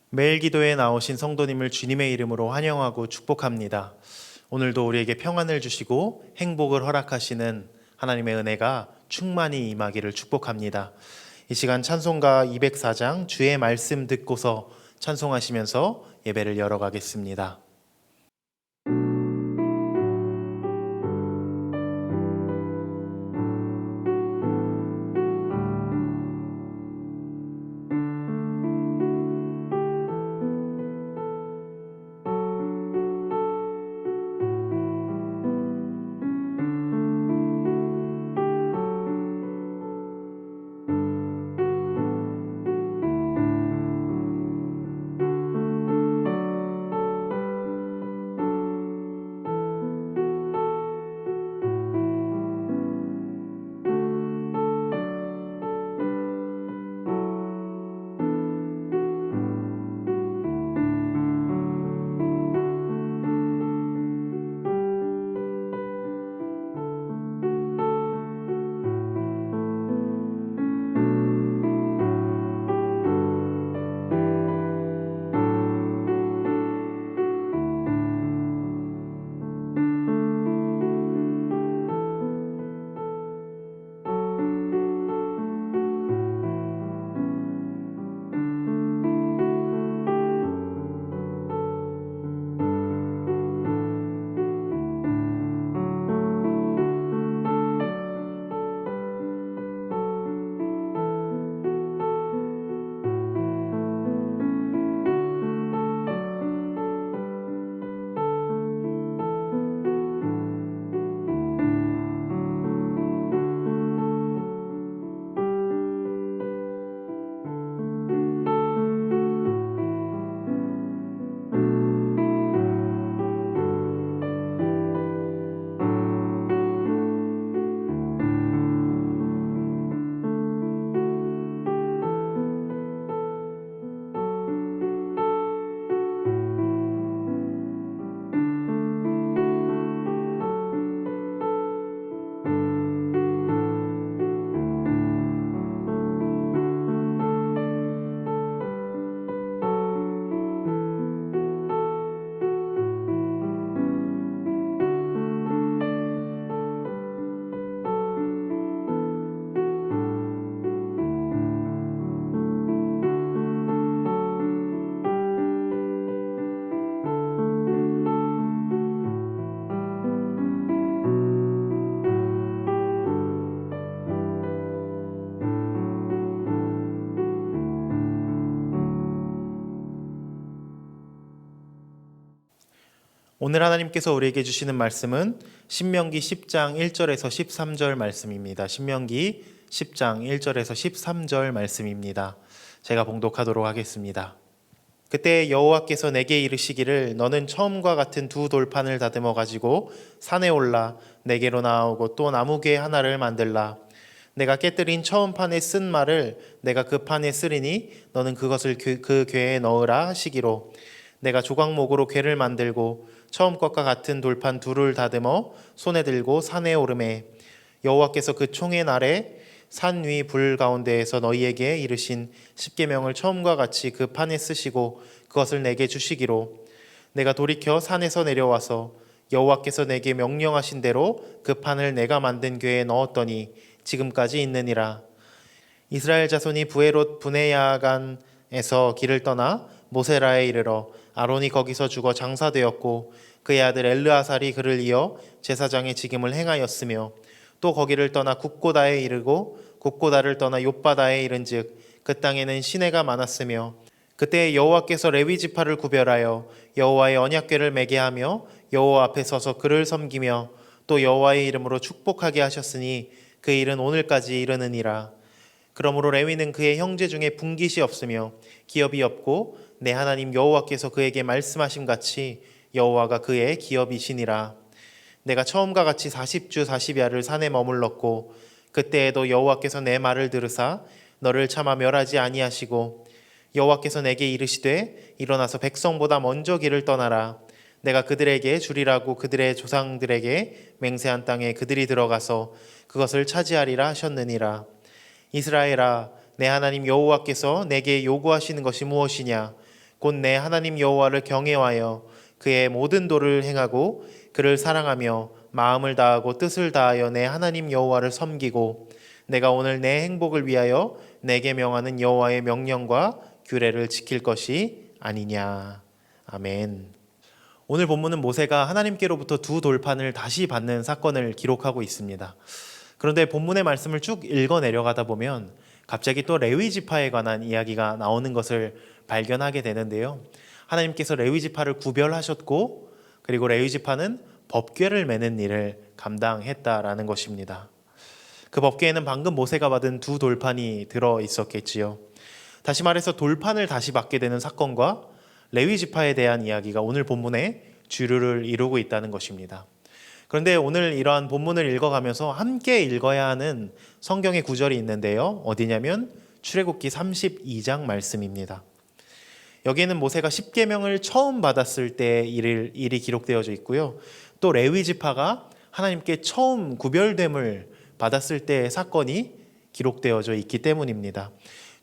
매일 기도에 나오신 성도님을 주님의 이름으로 환영하고 축복합니다. 오늘도 우리에게 평안을 주시고 행복을 허락하시는 하나님의 은혜가 충만히 임하기를 축복합니다. 이 시간 찬송가 204장 주의 말씀 듣고서 찬송하시면서 예배를 열어가겠습니다. 오늘 하나님께서 우리에게 주시는 말씀은 신명기 10장 1절에서 13절 말씀입니다. 신명기 10장 1절에서 13절 말씀입니다. 제가 봉독하도록 하겠습니다. 그때 여호와께서 내게 이르시기를 너는 처음과 같은 두 돌판을 다듬어 가지고 산에 올라 내게로 나아오고 또 나무괴 하나를 만들라. 내가 깨뜨린 처음 판에 쓴 말을 내가 그 판에 쓰리니 너는 그것을 그 궤에 넣으라 하시기로 내가 조각목으로 궤를 만들고 처음 것과 같은 돌판 둘을 다듬어 손에 들고 산에 오르매 여호와께서 그 총의 날에 산 위 불 가운데에서 너희에게 이르신 십계명을 처음과 같이 그 판에 쓰시고 그것을 내게 주시기로 내가 돌이켜 산에서 내려와서 여호와께서 내게 명령하신 대로 그 판을 내가 만든 궤에 넣었더니 지금까지 있느니라. 이스라엘 자손이 브에롯 브네야간에서 길을 떠나 모세라에 이르러 아론이 거기서 죽어 장사되었고 그의 아들 엘르아살이 그를 이어 제사장의 직임을 행하였으며 또 거기를 떠나 굽고다에 이르고 굽고다를 떠나 욥바다에 이른즉 그 땅에는 시내가 많았으며 그때 여호와께서 레위 지파를 구별하여 여호와의 언약궤를 매게 하며 여호와 앞에 서서 그를 섬기며 또 여호와의 이름으로 축복하게 하셨으니 그 일은 오늘까지 이르느니라. 그러므로 레위는 그의 형제 중에 분깃이 없으며 기업이 없고 내 하나님 여호와께서 그에게 말씀하신 같이 여호와가 그의 기업이시니라. 내가 처음과 같이 40주 40야를 산에 머물렀고 그때에도 여호와께서 내 말을 들으사 너를 차마 멸하지 아니하시고 여호와께서 내게 이르시되 일어나서 백성보다 먼저 길을 떠나라. 내가 그들에게 주리라고 그들의 조상들에게 맹세한 땅에 그들이 들어가서 그것을 차지하리라 하셨느니라. 이스라엘아, 내 하나님 여호와께서 내게 요구하시는 것이 무엇이냐? 곧 내 하나님 여호와를 경외하여 그의 모든 도를 행하고 그를 사랑하며 마음을 다하고 뜻을 다하여 내 하나님 여호와를 섬기고 내가 오늘 내 행복을 위하여 내게 명하는 여호와의 명령과 규례를 지킬 것이 아니냐. 아멘. 오늘 본문은 모세가 하나님께로부터 두 돌판을 다시 받는 사건을 기록하고 있습니다. 그런데 본문의 말씀을 쭉 읽어 내려가다 보면 갑자기 또 레위 지파에 관한 이야기가 나오는 것을 발견하게 되는데요. 하나님께서 레위 지파를 구별하셨고 그리고 레위 지파는 법궤를 매는 일을 감당했다라는 것입니다. 그 법궤에는 방금 모세가 받은 두 돌판이 들어 있었겠지요. 다시 말해서 돌판을 다시 받게 되는 사건과 레위 지파에 대한 이야기가 오늘 본문에 주류를 이루고 있다는 것입니다. 그런데 오늘 이러한 본문을 읽어가면서 함께 읽어야 하는 성경의 구절이 있는데요. 어디냐면 출애굽기 32장 말씀입니다. 여기에는 모세가 십계명을 처음 받았을 때의 일이 기록되어져 있고요. 또 레위 지파가 하나님께 처음 구별됨을 받았을 때의 사건이 기록되어져 있기 때문입니다.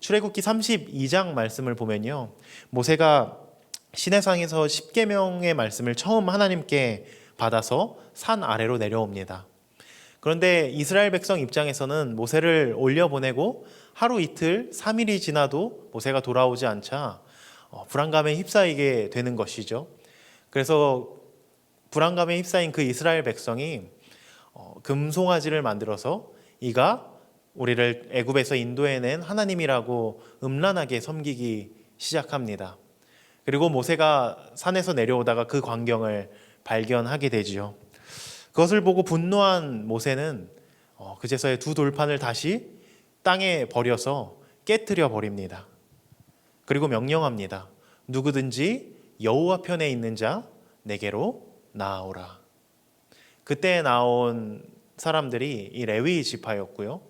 출애굽기 32장 말씀을 보면요. 모세가 시내산에서 십계명의 말씀을 처음 하나님께 받아서 산 아래로 내려옵니다. 그런데 이스라엘 백성 입장에서는 모세를 올려보내고 하루 이틀 3일이 지나도 모세가 돌아오지 않자 불안감에 휩싸이게 되는 것이죠. 그래서 불안감에 휩싸인 그 이스라엘 백성이 금송아지를 만들어서 이가 우리를 애굽에서 인도해낸 하나님이라고 음란하게 섬기기 시작합니다. 그리고 모세가 산에서 내려오다가 그 광경을 발견하게 되지요. 그것을 보고 분노한 모세는 그제서야 두 돌판을 다시 땅에 버려서 깨트려 버립니다. 그리고 명령합니다. 누구든지 여호와 편에 있는 자 내게로 나아오라. 그때 나온 사람들이 이 레위 지파였고요.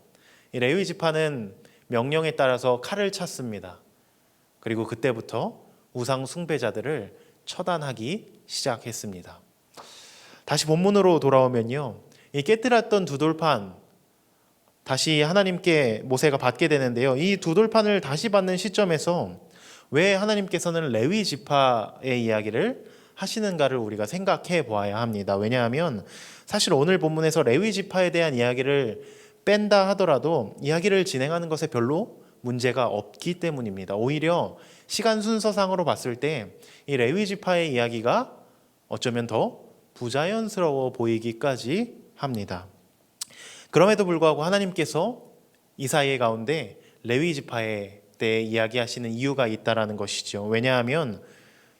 이 레위 지파는 명령에 따라서 칼을 찼습니다. 그리고 그때부터 우상 숭배자들을 처단하기 시작했습니다. 다시 본문으로 돌아오면요. 이 깨뜨렸던 두 돌판 다시 하나님께 모세가 받게 되는데요. 이 두 돌판을 다시 받는 시점에서 왜 하나님께서는 레위 지파의 이야기를 하시는가를 우리가 생각해 보아야 합니다. 왜냐하면 사실 오늘 본문에서 레위 지파에 대한 이야기를 뺀다 하더라도 이야기를 진행하는 것에 별로 문제가 없기 때문입니다. 오히려 시간 순서상으로 봤을 때 이 레위 지파의 이야기가 어쩌면 더 부자연스러워 보이기까지 합니다. 그럼에도 불구하고 하나님께서 이 사이 가운데 레위 지파에 대해 이야기하시는 이유가 있다라는 것이죠. 왜냐하면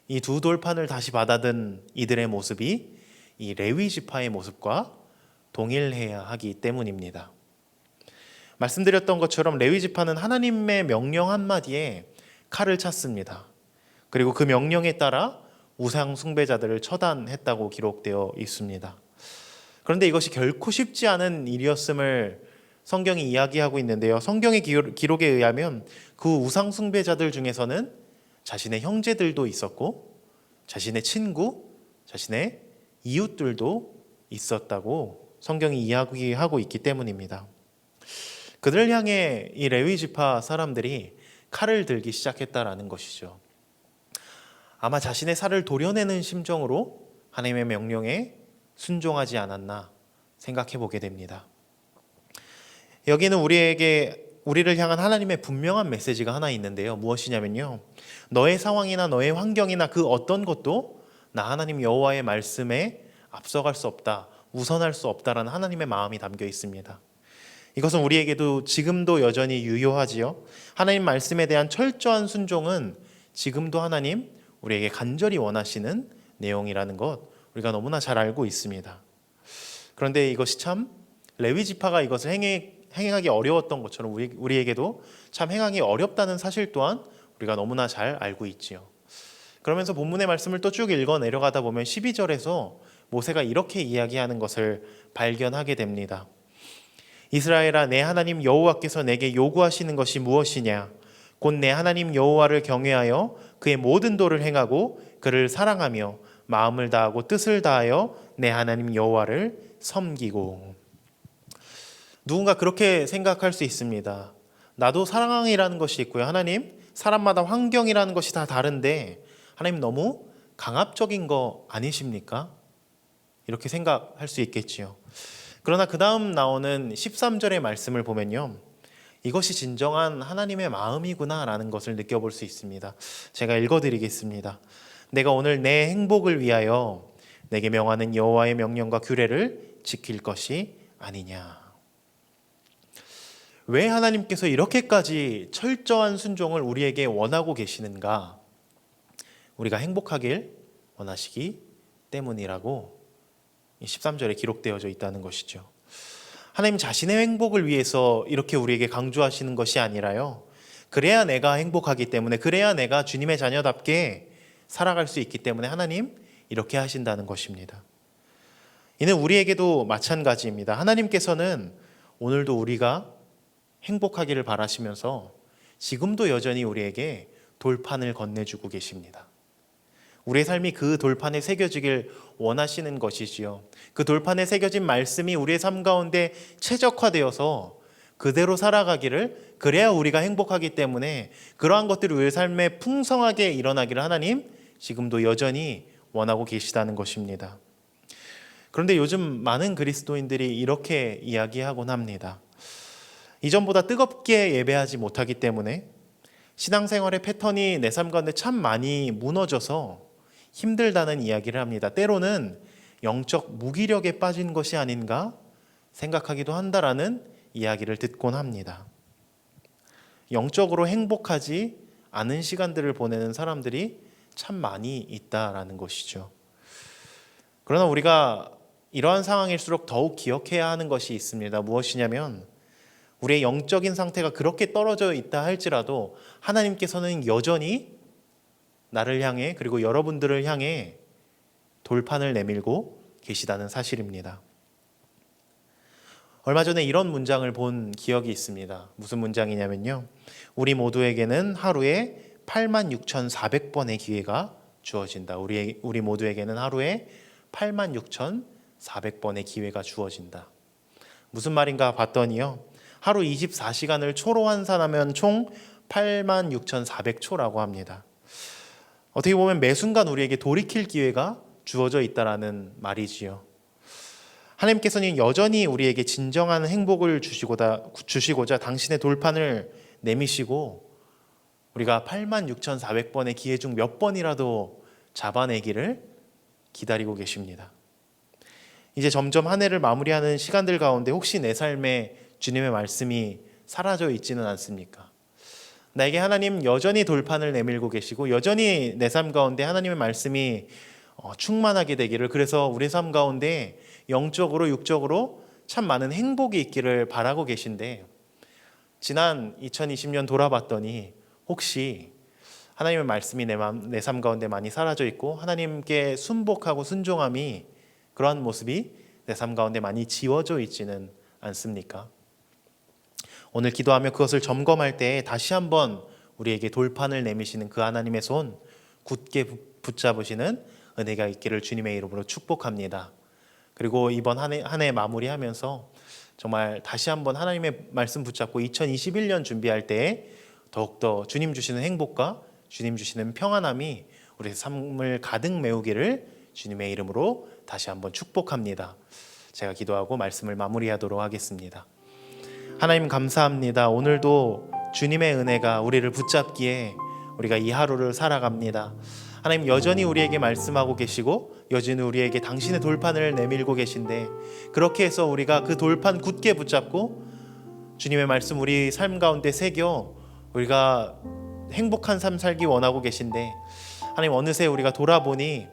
이 두 돌판을 다시 받아든 이들의 모습이 이 레위 지파의 모습과 동일해야 하기 때문입니다. 말씀드렸던 것처럼 레위 지파는 하나님의 명령 한마디에 칼을 찼습니다. 그리고 그 명령에 따라 우상 숭배자들을 처단했다고 기록되어 있습니다. 그런데 이것이 결코 쉽지 않은 일이었음을 성경이 이야기하고 있는데요. 성경의 기록에 의하면 그 우상 숭배자들 중에서는 자신의 형제들도 있었고 자신의 친구, 자신의 이웃들도 있었다고 성경이 이야기하고 있기 때문입니다. 그들을 향해 이 레위 지파 사람들이 칼을 들기 시작했다라는 것이죠. 아마 자신의 살을 도려내는 심정으로 하나님의 명령에 순종하지 않았나 생각해 보게 됩니다. 여기는 우리를 향한 하나님의 분명한 메시지가 하나 있는데요. 무엇이냐면요. 너의 상황이나 너의 환경이나 그 어떤 것도 나 하나님 여호와의 말씀에 앞서갈 수 없다, 우선할 수 없다라는 하나님의 마음이 담겨 있습니다. 이것은 우리에게도 지금도 여전히 유효하지요. 하나님 말씀에 대한 철저한 순종은 지금도 하나님 우리에게 간절히 원하시는 내용이라는 것 우리가 너무나 잘 알고 있습니다. 그런데 이것이 참 레위 지파가 이것을 행하기 어려웠던 것처럼 우리에게도 참 행하기 어렵다는 사실 또한 우리가 너무나 잘 알고 있지요. 그러면서 본문의 말씀을 또 쭉 읽어 내려가다 보면 12절에서 모세가 이렇게 이야기하는 것을 발견하게 됩니다. 이스라엘아, 내 하나님 여호와께서 내게 요구하시는 것이 무엇이냐? 곧 내 하나님 여호와를 경외하여 그의 모든 도를 행하고 그를 사랑하며 마음을 다하고 뜻을 다하여 내 하나님 여호와를 섬기고. 누군가 그렇게 생각할 수 있습니다. 나도 사랑이라는 것이 있고요. 하나님, 사람마다 환경이라는 것이 다 다른데 하나님 너무 강압적인 거 아니십니까? 이렇게 생각할 수 있겠지요. 그러나 그 다음 나오는 13절의 말씀을 보면요, 이것이 진정한 하나님의 마음이구나 라는 것을 느껴볼 수 있습니다. 제가 읽어드리겠습니다. 내가 오늘 내 행복을 위하여 내게 명하는 여호와의 명령과 규례를 지킬 것이 아니냐. 왜 하나님께서 이렇게까지 철저한 순종을 우리에게 원하고 계시는가? 우리가 행복하길 원하시기 때문이라고 13절에 기록되어져 있다는 것이죠. 하나님 자신의 행복을 위해서 이렇게 우리에게 강조하시는 것이 아니라요, 그래야 내가 행복하기 때문에, 그래야 내가 주님의 자녀답게 살아갈 수 있기 때문에 하나님 이렇게 하신다는 것입니다. 이는 우리에게도 마찬가지입니다. 하나님께서는 오늘도 우리가 행복하기를 바라시면서 지금도 여전히 우리에게 돌판을 건네주고 계십니다. 우리의 삶이 그 돌판에 새겨지길 원하시는 것이지요. 그 돌판에 새겨진 말씀이 우리의 삶 가운데 최적화되어서 그대로 살아가기를, 그래야 우리가 행복하기 때문에 그러한 것들이 우리의 삶에 풍성하게 일어나기를 하나님 지금도 여전히 원하고 계시다는 것입니다. 그런데 요즘 많은 그리스도인들이 이렇게 이야기하곤 합니다. 이전보다 뜨겁게 예배하지 못하기 때문에 신앙생활의 패턴이 내 삶 가운데 참 많이 무너져서 힘들다는 이야기를 합니다. 때로는 영적 무기력에 빠진 것이 아닌가 생각하기도 한다라는 이야기를 듣곤 합니다. 영적으로 행복하지 않은 시간들을 보내는 사람들이 참 많이 있다라는 것이죠. 그러나 우리가 이러한 상황일수록 더욱 기억해야 하는 것이 있습니다. 무엇이냐면 우리의 영적인 상태가 그렇게 떨어져 있다 할지라도 하나님께서는 여전히 나를 향해, 그리고 여러분들을 향해 돌판을 내밀고 계시다는 사실입니다. 얼마 전에 이런 문장을 본 기억이 있습니다. 무슨 문장이냐면요, 우리 모두에게는 하루에 86,400번의 기회가 주어진다. 우리 모두에게는 하루에 86,400번의 기회가 주어진다. 무슨 말인가 봤더니요, 하루 24시간을 초로 환산하면 총 86,400초라고 합니다. 어떻게 보면 매 순간 우리에게 돌이킬 기회가 주어져 있다라는 말이지요. 하나님께서는 여전히 우리에게 진정한 행복을 주시고자 당신의 돌판을 내미시고 우리가 86,400번의 기회 중 몇 번이라도 잡아내기를 기다리고 계십니다. 이제 점점 한 해를 마무리하는 시간들 가운데 혹시 내 삶에 주님의 말씀이 사라져 있지는 않습니까? 나에게 하나님 여전히 돌판을 내밀고 계시고 여전히 내 삶 가운데 하나님의 말씀이 충만하게 되기를, 그래서 우리 삶 가운데 영적으로 육적으로 참 많은 행복이 있기를 바라고 계신데, 지난 2020년 돌아봤더니 혹시 하나님의 말씀이 내 삶 가운데 많이 사라져 있고 하나님께 순복하고 순종함이, 그러한 모습이 내 삶 가운데 많이 지워져 있지는 않습니까? 오늘 기도하며 그것을 점검할 때 다시 한번 우리에게 돌판을 내미시는 그 하나님의 손 굳게 붙잡으시는 은혜가 있기를 주님의 이름으로 축복합니다. 그리고 이번 한 해 마무리하면서 정말 다시 한번 하나님의 말씀 붙잡고 2021년 준비할 때 더욱더 주님 주시는 행복과 주님 주시는 평안함이 우리의 삶을 가득 메우기를 주님의 이름으로 다시 한번 축복합니다. 제가 기도하고 말씀을 마무리하도록 하겠습니다. 하나님 감사합니다. 오늘도 주님의 은혜가 우리를 붙잡기에 우리가 이 하루를 살아갑니다. 하나님 여전히 우리에게 말씀하고 계시고 여전히 우리에게 당신의 돌판을 내밀고 계신데, 그렇게 해서 우리가 그 돌판 굳게 붙잡고 주님의 말씀 우리 삶 가운데 새겨 우리가 행복한 삶 살기 원하고 계신데, 하나님 어느새 우리가 돌아보니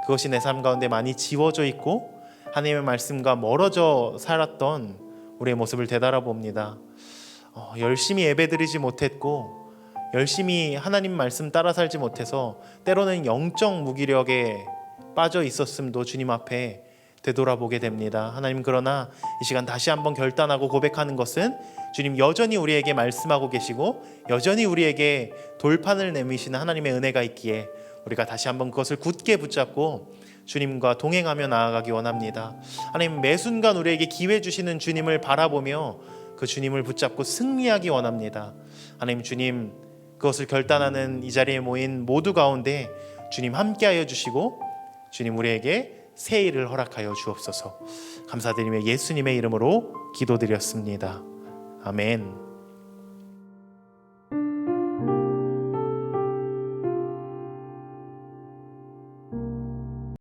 그것이 내 삶 가운데 많이 지워져 있고 하나님의 말씀과 멀어져 살았던 우리의 모습을 되돌아봅니다. 열심히 예배드리지 못했고 열심히 하나님 말씀 따라 살지 못해서 때로는 영적 무기력에 빠져 있었음도 주님 앞에 되돌아보게 됩니다. 하나님, 그러나 이 시간 다시 한번 결단하고 고백하는 것은 주님 여전히 우리에게 말씀하고 계시고 여전히 우리에게 돌판을 내미시는 하나님의 은혜가 있기에 우리가 다시 한번 그것을 굳게 붙잡고 주님과 동행하며 나아가기 원합니다. 하나님, 매 순간 우리에게 기회 주시는 주님을 바라보며 그 주님을 붙잡고 승리하기 원합니다. 하나님, 주님 그것을 결단하는 이 자리에 모인 모두 가운데 주님 함께하여 주시고 주님 우리에게 새 일을 허락하여 주옵소서. 감사드리며 예수님의 이름으로 기도드렸습니다. 아멘.